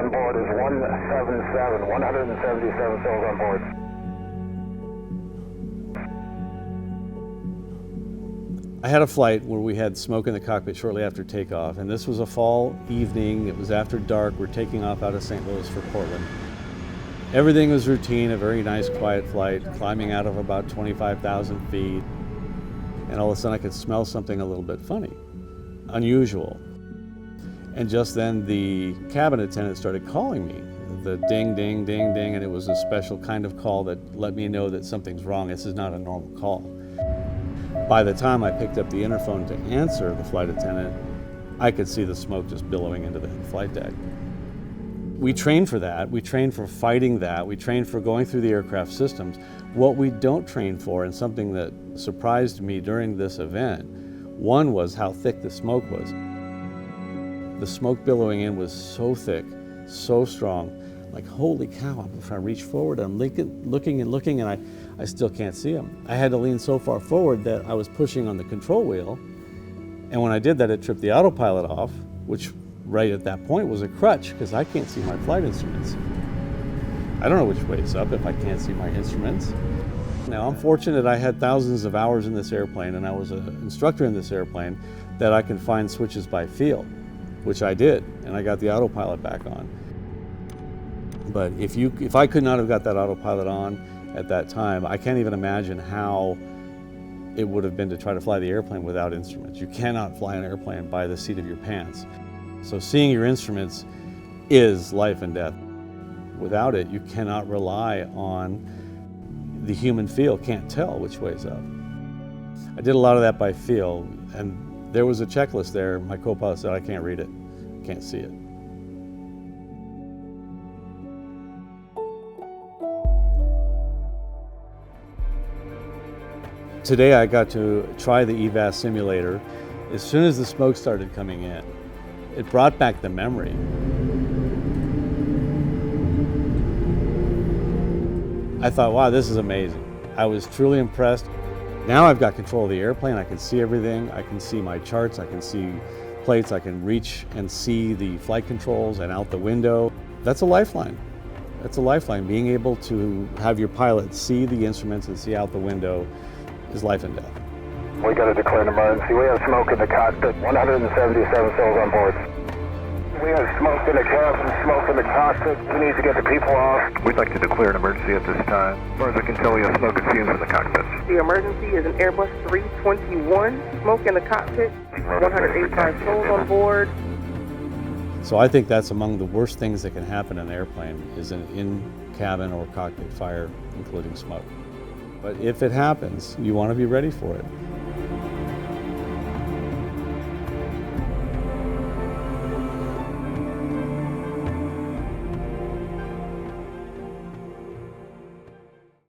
on board is 177 souls on board. I had a flight where we had smoke in the cockpit shortly after takeoff, and this was a fall evening. It was after dark. We're taking off out of St. Louis for Portland. Everything was routine, a very nice quiet flight, climbing out of about 25,000 feet. And all of a sudden I could smell something a little bit funny, unusual. And just then the cabin attendant started calling me. The ding, ding, ding, ding, and it was a special kind of call that let me know that something's wrong. This is not a normal call. By the time I picked up the interphone to answer the flight attendant, I could see the smoke just billowing into the flight deck. We trained for that. We trained for fighting that. We trained for going through the aircraft systems. What we don't train for, and something that surprised me during this event, one was how thick the smoke was. The smoke billowing in was so thick, so strong, like holy cow, if I reach forward, I'm looking and I still can't see him. I had to lean so far forward that I was pushing on the control wheel, and when I did that, it tripped the autopilot off, which right at that point was a crutch because I can't see my flight instruments. I don't know which way it's up if I can't see my instruments. Now, I'm fortunate I had thousands of hours in this airplane, and I was an instructor in this airplane, that I can find switches by feel, which I did, and I got the autopilot back on. But if I could not have got that autopilot on at that time, I can't even imagine how it would have been to try to fly the airplane without instruments. You cannot fly an airplane by the seat of your pants. So seeing your instruments is life and death. Without it, you cannot rely on the human feel, can't tell which way is up. I did a lot of that by feel, and there was a checklist there. My co-pilot said, I can't read it, can't see it. Today I got to try the EVAS simulator. As soon as the smoke started coming in, it brought back the memory. I thought, wow, this is amazing. I was truly impressed. Now I've got control of the airplane. I can see everything. I can see my charts. I can see plates. I can reach and see the flight controls and out the window. That's a lifeline. That's a lifeline. Being able to have your pilot see the instruments and see out the window is life and death. We got to declare an emergency. We have smoke in the cockpit, 177 souls on board. We have smoke in the cabin, smoke in the cockpit. We need to get the people off. We'd like to declare an emergency at this time. As far as I can tell, we have smoke and fumes in the cockpits. The emergency is an Airbus 321, smoke in the cockpit, 185 souls on board. So I think that's among the worst things that can happen in an airplane is an in-cabin or cockpit fire, including smoke. But if it happens, you want to be ready for it.